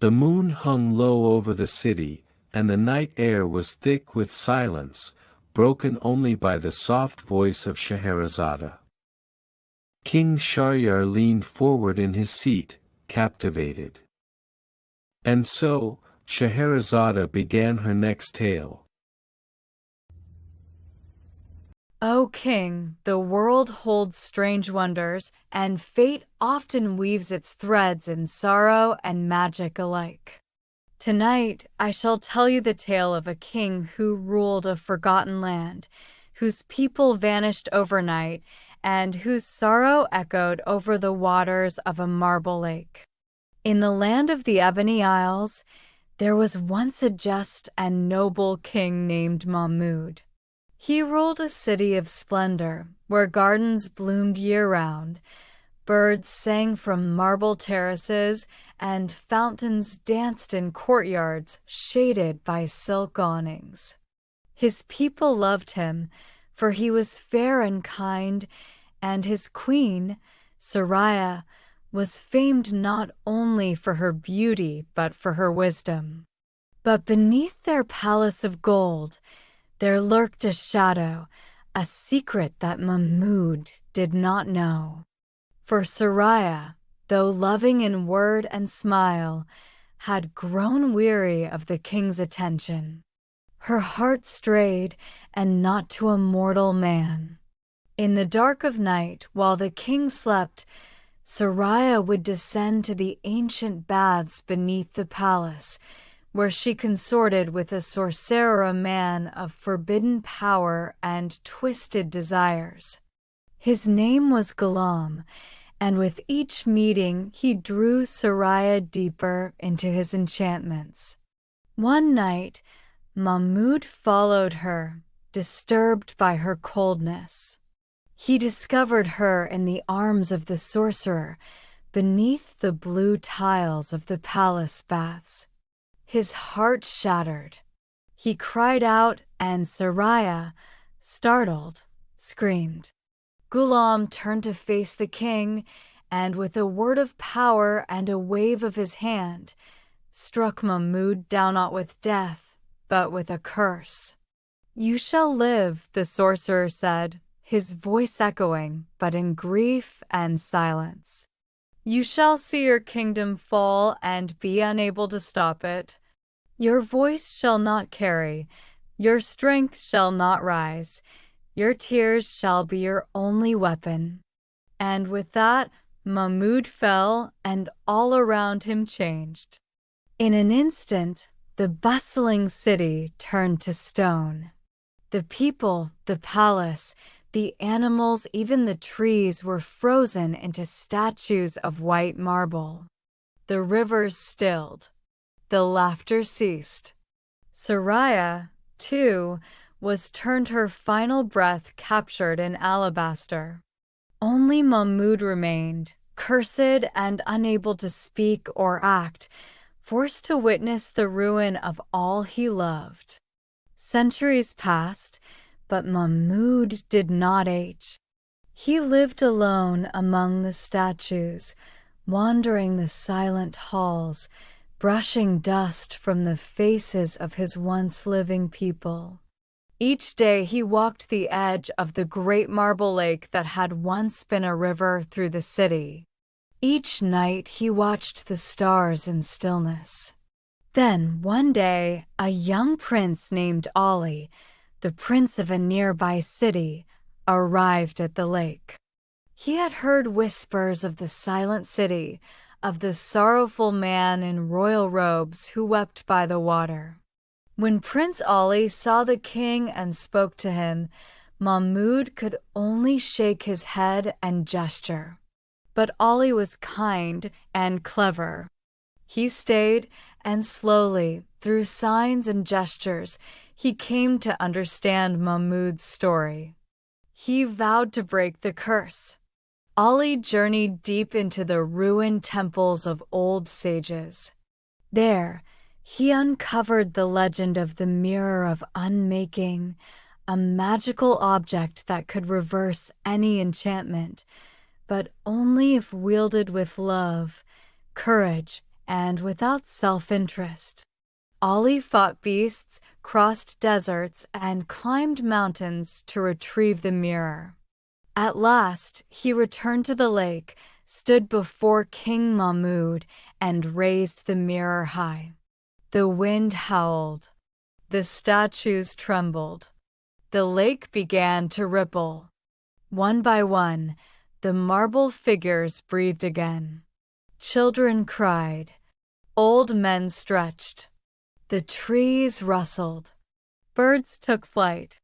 The moon hung low over the city, and the night air was thick with silence, broken only by the soft voice of Scheherazade. King Shahryar leaned forward in his seat, captivated. And so, Scheherazade began her next tale. O king, the world holds strange wonders, and fate often weaves its threads in sorrow and magic alike. Tonight I shall tell you the tale of a king who ruled a forgotten land, whose people vanished overnight, and whose sorrow echoed over the waters of a marble lake. In the land of the Ebony Isles, there was once a just and noble king named Mahmud. He ruled a city of splendor, where gardens bloomed year-round, birds sang from marble terraces, and fountains danced in courtyards shaded by silk awnings. His people loved him, for he was fair and kind, and his queen, Soraya, was famed not only for her beauty but for her wisdom. But beneath their palace of gold, there lurked a shadow, a secret that Mahmud did not know. For Soraya, though loving in word and smile, had grown weary of the king's attention. Her heart strayed, and not to a mortal man. In the dark of night, while the king slept, Soraya would descend to the ancient baths beneath the palace, where she consorted with a sorcerer man of forbidden power and twisted desires. His name was Ghulam, and with each meeting he drew Soraya deeper into his enchantments. One night, Mahmud followed her, disturbed by her coldness. He discovered her in the arms of the sorcerer, beneath the blue tiles of the palace baths. His heart shattered. He cried out, and Soraya, startled, screamed. Ghulam turned to face the king, and with a word of power and a wave of his hand, struck Mahmud down not with death, but with a curse. "You shall live," the sorcerer said, his voice echoing, but in grief and silence. "You shall see your kingdom fall and be unable to stop it. Your voice shall not carry, your strength shall not rise, your tears shall be your only weapon." And with that, Mahmud fell, and all around him changed. In an instant, the bustling city turned to stone. The people, the palace, the animals, even the trees were frozen into statues of white marble. The rivers stilled. The laughter ceased. Soraya, too, was turned, her final breath captured in alabaster. Only Mahmud remained, cursed and unable to speak or act, forced to witness the ruin of all he loved. Centuries passed, but Mahmud did not age. He lived alone among the statues, wandering the silent halls, brushing dust from the faces of his once living people. Each day he walked the edge of the great marble lake that had once been a river through the city. Each night he watched the stars in stillness. Then, one day, a young prince named Ali, the prince of a nearby city, arrived at the lake. He had heard whispers of the silent city, of the sorrowful man in royal robes who wept by the water. When Prince Ali saw the king and spoke to him, Mahmud could only shake his head and gesture. But Ali was kind and clever. He stayed, and slowly, through signs and gestures, he came to understand Mahmud's story. He vowed to break the curse. Ali journeyed deep into the ruined temples of old sages. There, he uncovered the legend of the Mirror of Unmaking, a magical object that could reverse any enchantment, but only if wielded with love, courage, and without self-interest. Ali fought beasts, crossed deserts, and climbed mountains to retrieve the mirror. At last, he returned to the lake, stood before King Mahmud, and raised the mirror high. The wind howled. The statues trembled. The lake began to ripple. One by one, the marble figures breathed again. Children cried. Old men stretched. The trees rustled. Birds took flight.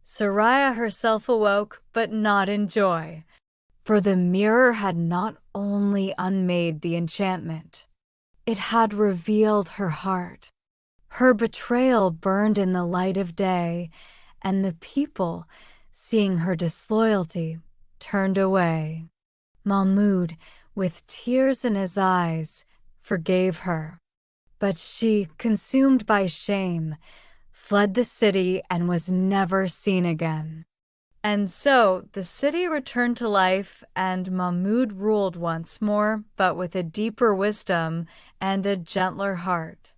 Soraya herself awoke, but not in joy, for the mirror had not only unmade the enchantment, it had revealed her heart. Her betrayal burned in the light of day, and the people, seeing her disloyalty, turned away. Mahmud, with tears in his eyes, forgave her. But she, consumed by shame, fled the city and was never seen again. And so the city returned to life, and Mahmud ruled once more, but with a deeper wisdom and a gentler heart.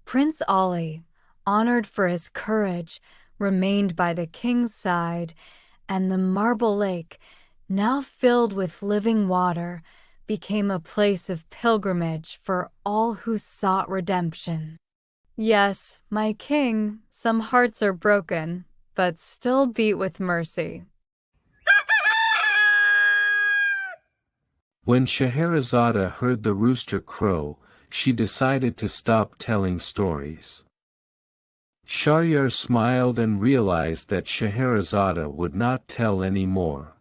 Prince Ali, honored for his courage, remained by the king's side, and the marble lake, now filled with living water, became a place of pilgrimage for all who sought redemption. Yes, my king, some hearts are broken, but still beat with mercy. When Scheherazade heard the rooster crow, she decided to stop telling stories. Shahryar smiled and realized that Scheherazade would not tell any more.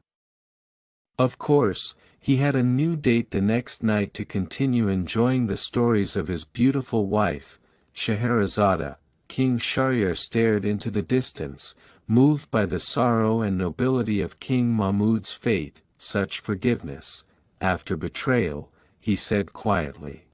Of course, he had a new date the next night to continue enjoying the stories of his beautiful wife, Scheherazade. King Shahryar stared into the distance, moved by the sorrow and nobility of King Mahmud's fate. Such forgiveness, after betrayal, he said quietly.